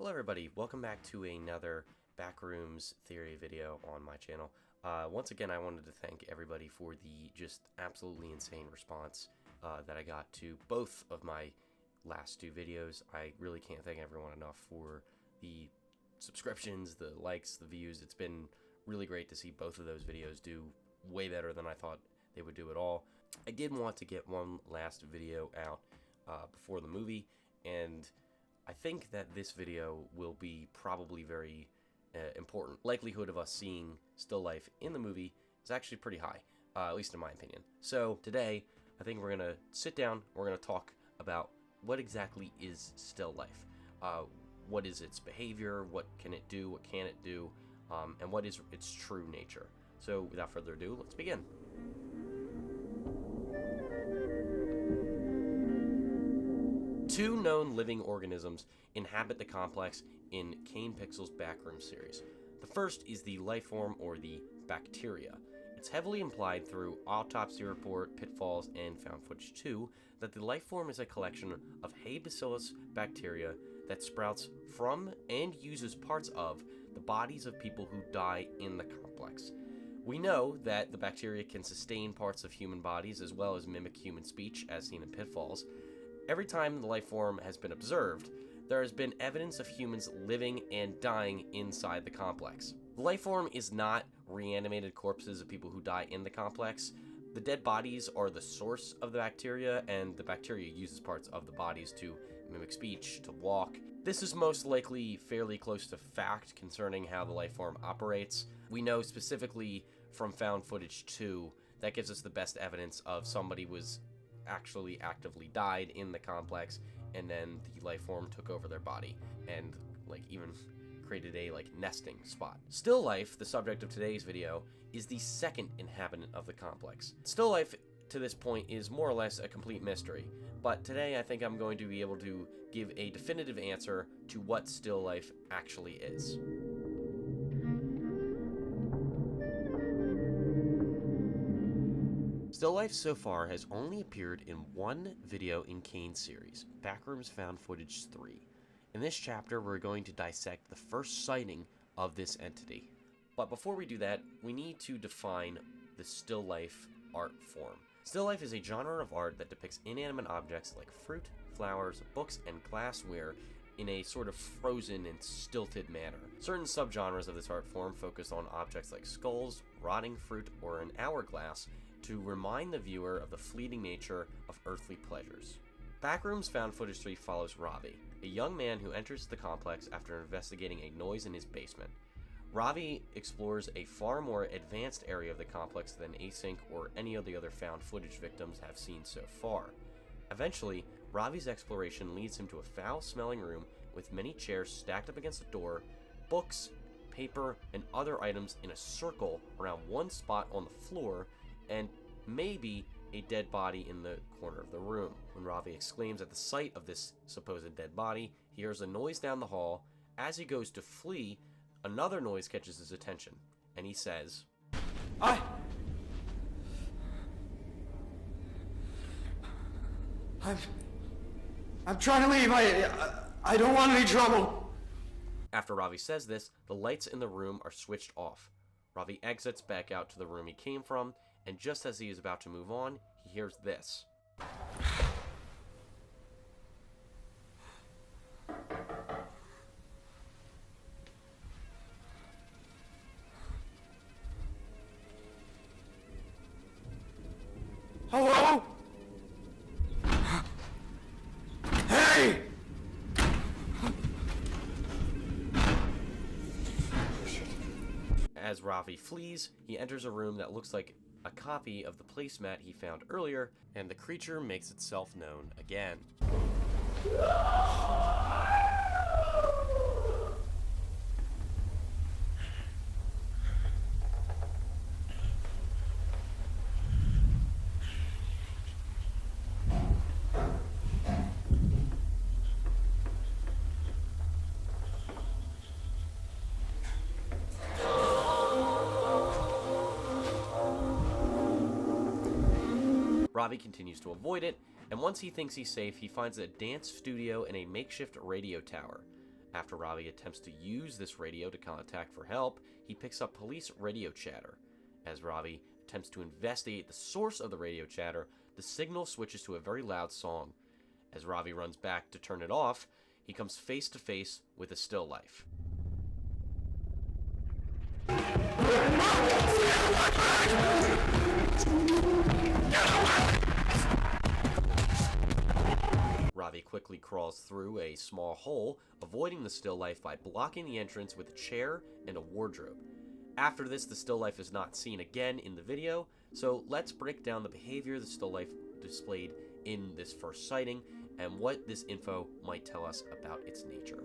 Hello everybody, welcome back to another Backrooms theory video on my channel. Once again, I wanted to thank everybody for the just absolutely insane response that I got to both of my last two videos. I really can't thank everyone enough for the subscriptions, the likes, the views. It's been really great to see both of those videos do way better than I thought they would do at all. I did want to get one last video out before the movie, and I think that this video will be probably very important. Likelihood of us seeing still life in the movie is actually pretty high, at least in my opinion. So today, I think we're going to sit down, we're going to talk about what exactly is still life. What is its behavior, what can it do, what can it do, and what is its true nature. So without further ado, let's begin. Two known living organisms inhabit the complex in Kane Pixel's Backrooms series. The first is the life form, or the bacteria. It's heavily implied through autopsy report, pitfalls, and found footage 2 that the life form is a collection of hay bacillus bacteria that sprouts from and uses parts of the bodies of people who die in the complex. We know that the bacteria can sustain parts of human bodies as well as mimic human speech, as seen in pitfalls. Every time the life form has been observed, there has been evidence of humans living and dying inside the complex. The life form is not reanimated corpses of people who die in the complex. The dead bodies are the source of the bacteria, and the bacteria uses parts of the bodies to mimic speech, to walk. This is most likely fairly close to fact concerning how the life form operates. We know specifically from found footage 2 that gives us the best evidence of somebody was actually actively died in the complex, and then the life form took over their body and even created a nesting spot. Still life, the subject of today's video, is the second inhabitant of the complex. Still life to this point is more or less a complete mystery, but today I think I'm going to be able to give a definitive answer to what still life actually is. Still life so far has only appeared in one video in Kane's series, Backrooms Found Footage 3. In this chapter, we're going to dissect the first sighting of this entity. But before we do that, we need to define the still life art form. Still life is a genre of art that depicts inanimate objects like fruit, flowers, books, and glassware in a sort of frozen and stilted manner. Certain subgenres of this art form focus on objects like skulls, rotting fruit, or an hourglass to remind the viewer of the fleeting nature of earthly pleasures. Backrooms Found Footage 3 follows Ravi, a young man who enters the complex after investigating a noise in his basement. Ravi explores a far more advanced area of the complex than Async or any of the other found footage victims have seen so far. Eventually, Ravi's exploration leads him to a foul-smelling room with many chairs stacked up against the door, books, paper, and other items in a circle around one spot on the floor, and maybe a dead body in the corner of the room. When Ravi exclaims at the sight of this supposed dead body, he hears a noise down the hall. As he goes to flee, another noise catches his attention, and he says, I'm trying to leave. I don't want any trouble. After Ravi says this, the lights in the room are switched off. Ravi exits back out to the room he came from, and just as he is about to move on, he hears this. Hello? Hey! As Ravi flees, he enters a room that looks like a copy of the placemat he found earlier, and the creature makes itself known again. Ravi continues to avoid it, and once he thinks he's safe, he finds a dance studio and a makeshift radio tower. After Ravi attempts to use this radio to contact for help, he picks up police radio chatter. As Ravi attempts to investigate the source of the radio chatter, the signal switches to a very loud song. As Ravi runs back to turn it off, he comes face to face with a still life. Ravi quickly crawls through a small hole, avoiding the still life by blocking the entrance with a chair and a wardrobe. After this, the still life is not seen again in the video, so let's break down the behavior the still life displayed in this first sighting and what this info might tell us about its nature.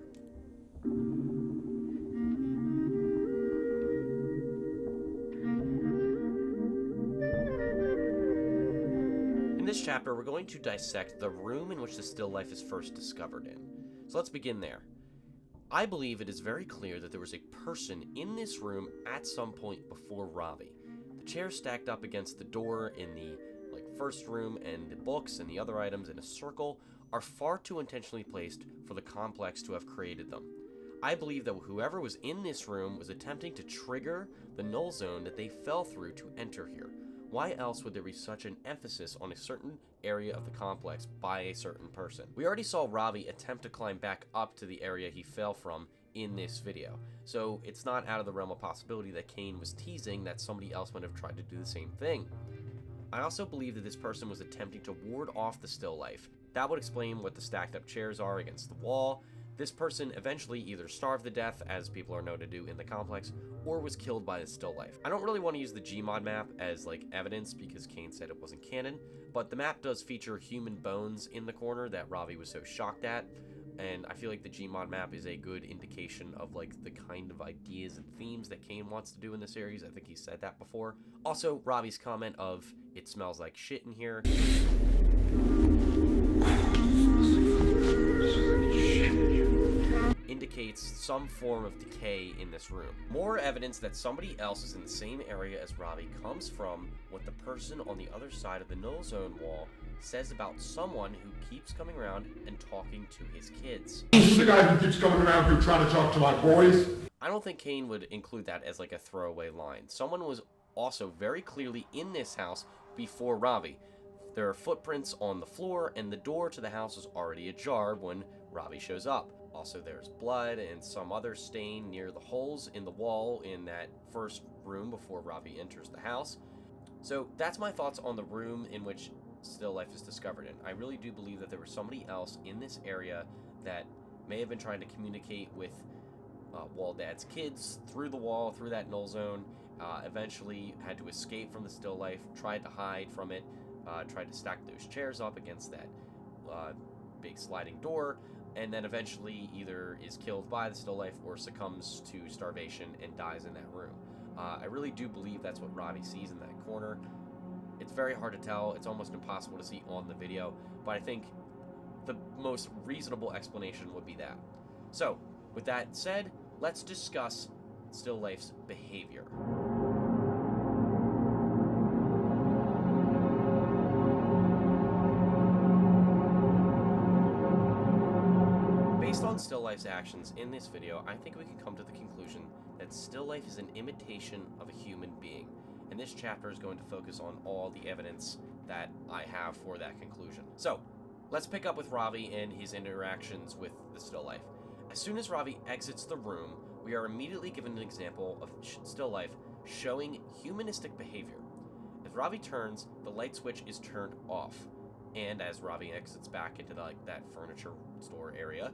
In this chapter, we're going to dissect the room in which the still life is first discovered in. So let's begin there. I believe it is very clear that there was a person in this room at some point before Ravi. The chairs stacked up against the door in the first room and the books and the other items in a circle are far too intentionally placed for the complex to have created them. I believe that whoever was in this room was attempting to trigger the null zone that they fell through to enter here. Why else would there be such an emphasis on a certain area of the complex by a certain person? We already saw Ravi attempt to climb back up to the area he fell from in this video, so it's not out of the realm of possibility that Kane was teasing that somebody else might have tried to do the same thing. I also believe that this person was attempting to ward off the still life. That would explain what the stacked up chairs are against the wall. This person eventually either starved to death, as people are known to do in the complex, or was killed by the still life. I don't really want to use the Gmod map as evidence because Kane said it wasn't canon, but the map does feature human bones in the corner that Ravi was so shocked at, and I feel like the Gmod map is a good indication of the kind of ideas and themes that Kane wants to do in the series. I think he said that before. Also, Ravi's comment of, "It smells like shit in here," indicates some form of decay in this room. More evidence that somebody else is in the same area as Ravi comes from what the person on the other side of the null zone wall says about someone who keeps coming around and talking to his kids. The guy who keeps coming around here trying to talk to my boys? I don't think Kane would include that as a throwaway line. Someone was also very clearly in this house before Ravi. There are footprints on the floor, and the door to the house is already ajar when Ravi shows up. Also, there's blood and some other stain near the holes in the wall in that first room before Ravi enters the house. So that's my thoughts on the room in which still life is discovered in. I really do believe that there was somebody else in this area that may have been trying to communicate with Waldad's kids through the wall, through that null zone, eventually had to escape from the still life, tried to hide from it, tried to stack those chairs up against that big sliding door, and then eventually either is killed by the still life or succumbs to starvation and dies in that room. I really do believe that's what Ravi sees in that corner. It's very hard to tell. It's almost impossible to see on the video, but I think the most reasonable explanation would be that. So, with that said, let's discuss still life's behavior. Based on still life's actions in this video, I think we can come to the conclusion that still life is an imitation of a human being. And this chapter is going to focus on all the evidence that I have for that conclusion. So, let's pick up with Ravi and his interactions with the still life. As soon as Ravi exits the room, we are immediately given an example of still life showing humanistic behavior. As Ravi turns, the light switch is turned off, and as Ravi exits back into that furniture store area,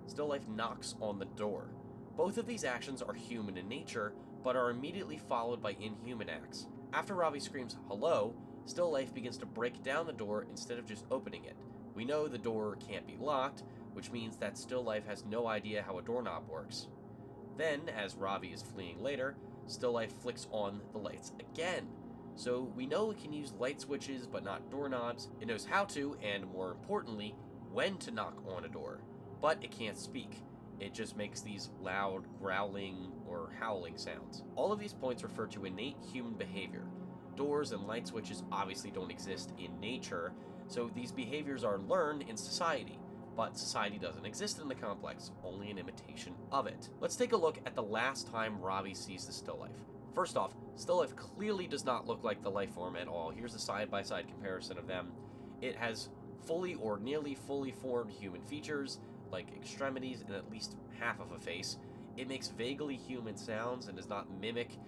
still life knocks on the door. Both of these actions are human in nature, but are immediately followed by inhuman acts. After Ravi screams hello, still life begins to break down the door instead of just opening it. We know the door can't be locked, which means that still life has no idea how a doorknob works. Then, as Ravi is fleeing later, still life flicks on the lights again. So we know it can use light switches but not doorknobs. It knows how to, and more importantly, when to knock on a door. But it can't speak. It just makes these loud growling or howling sounds. All of these points refer to innate human behavior. Doors and light switches obviously don't exist in nature, so these behaviors are learned in society. but society doesn't exist in the complex, only an imitation of it. Let's take a look at the last time Ravi sees the still life. First off, still life clearly does not look like the life form at all. Here's a side-by-side comparison of them. It has fully or nearly fully formed human features, like extremities and at least half of a face. It makes vaguely human sounds and does not mimic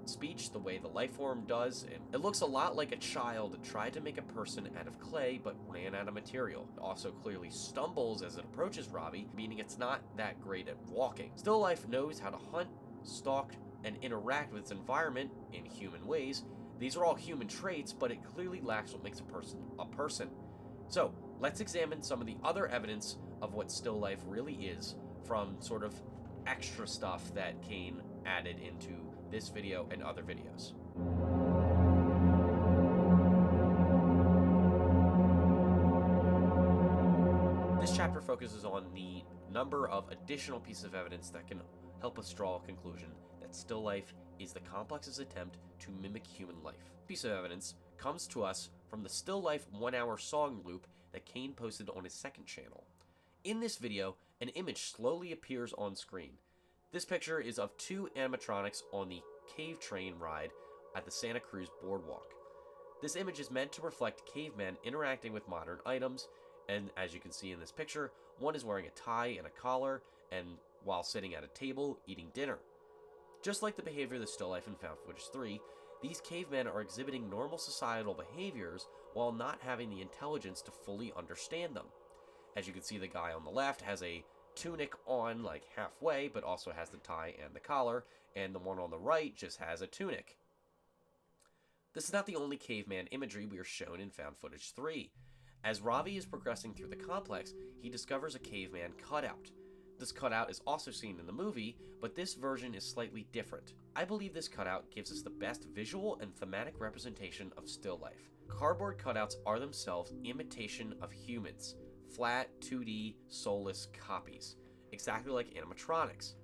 speech the way the life form does, and it looks a lot like a child that tried to make a person out of clay but ran out of material. It also clearly stumbles as it approaches Ravi, meaning it's not that great at walking. Still life knows how to hunt, stalk, and interact with its environment in human ways. These are all human traits, but it clearly lacks what makes a person a person. So, let's examine some of the other evidence of what still life really is from sort of extra stuff that Kane added into this video and other videos. This chapter focuses on the number of additional pieces of evidence that can help us draw a conclusion that still life is the complex's attempt to mimic human life. This piece of evidence comes to us from the still life 1-hour song loop that Kane posted on his second channel. In this video, an image slowly appears on screen. This picture is of two animatronics on the cave train ride at the Santa Cruz boardwalk. This image is meant to reflect cavemen interacting with modern items, and as you can see in this picture, one is wearing a tie and a collar, and while sitting at a table eating dinner. Just like the behavior of the still life in Found Footage 3, these cavemen are exhibiting normal societal behaviors while not having the intelligence to fully understand them. As you can see, the guy on the left has a tunic on like halfway, but also has the tie and the collar, and the one on the right just has a tunic. This is not the only caveman imagery we are shown in Found Footage 3. As Ravi is progressing through the complex, he discovers a caveman cutout. This cutout is also seen in the movie, but this version is slightly different. I believe this cutout gives us the best visual and thematic representation of still life. Cardboard cutouts are themselves imitation of humans. Flat, 2D, soulless copies, exactly like animatronics.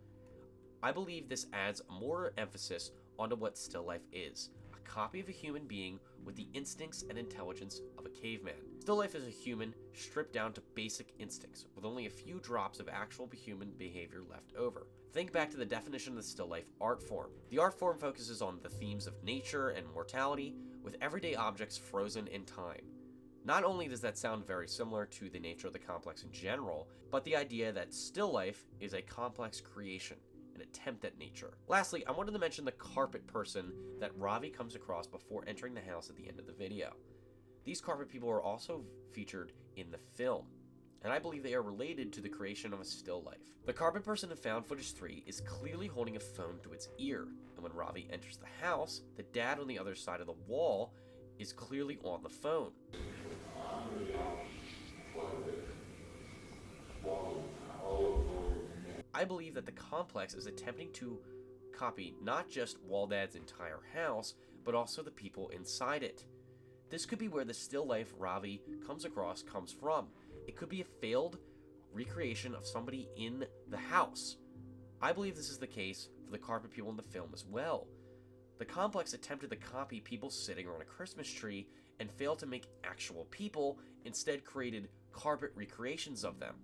I believe this adds more emphasis onto what still life is, a copy of a human being with the instincts and intelligence of a caveman. Still life is a human stripped down to basic instincts, with only a few drops of actual human behavior left over. Think back to the definition of the still life art form. The art form focuses on the themes of nature and mortality, with everyday objects frozen in time. Not only does that sound very similar to the nature of the complex in general, but the idea that still life is a complex creation, an attempt at nature. Lastly, I wanted to mention the carpet person that Ravi comes across before entering the house at the end of the video. These carpet people are also featured in the film, and I believe they are related to the creation of a still life. The carpet person in Found Footage 3 is clearly holding a phone to its ear, and when Ravi enters the house, the dad on the other side of the wall is clearly on the phone. I believe that the complex is attempting to copy not just Waldad's entire house, but also the people inside it. This could be where the still life Ravi comes across comes from. It could be a failed recreation of somebody in the house. I believe this is the case for the carpet people in the film as well. The complex attempted to copy people sitting around a Christmas tree and failed to make actual people, instead created carpet recreations of them,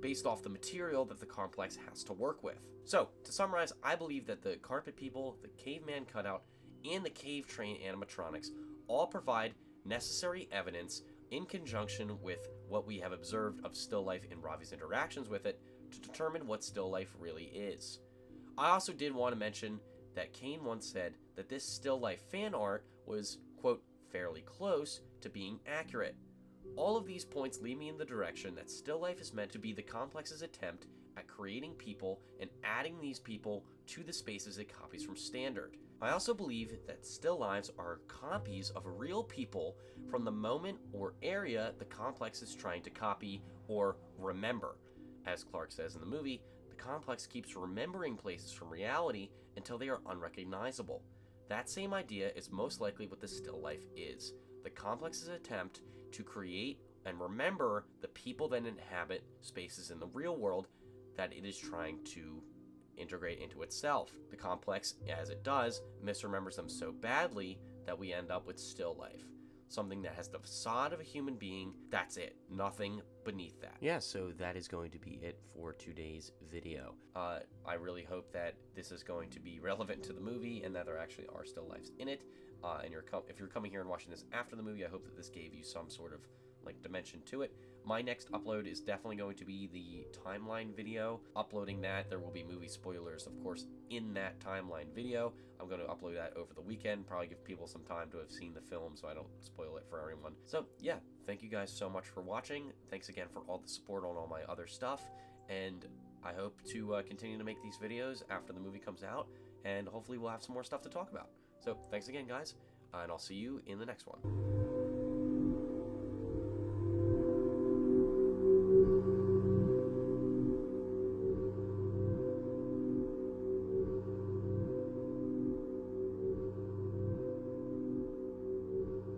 based off the material that the complex has to work with. So, to summarize, I believe that the carpet people, the caveman cutout, and the cave train animatronics all provide necessary evidence in conjunction with what we have observed of still life in Ravi's interactions with it to determine what still life really is. I also did want to mention that Kane once said that this still life fan art was, quote, fairly close to being accurate. All of these points lead me in the direction that still life is meant to be the complex's attempt at creating people and adding these people to the spaces it copies from standard. I also believe that still lives are copies of real people from the moment or area the complex is trying to copy or remember. As Clark says in the movie, the complex keeps remembering places from reality until they are unrecognizable. That same idea is most likely what the still life is. The complex's attempt to create and remember the people that inhabit spaces in the real world that it is trying to integrate into itself. The complex, as it does, misremembers them so badly that we end up with still life. something that has the facade of a human being. That's it. Nothing beneath that. Yeah, so that is going to be it for today's video. I really hope that this is going to be relevant to the movie and that there actually are still lives in it. And if you're coming here and watching this after the movie, I hope that this gave you some sort of like dimension to it. My next upload is definitely going to be the timeline video. Uploading that, there will be movie spoilers, of course, in that timeline video. I'm going to upload that over the weekend, probably give people some time to have seen the film so I don't spoil it for everyone. So yeah, thank you guys so much for watching. Thanks again for all the support on all my other stuff, and I hope to continue to make these videos after the movie comes out, and hopefully we'll have some more stuff to talk about. So thanks again, guys, and I'll see you in the next one.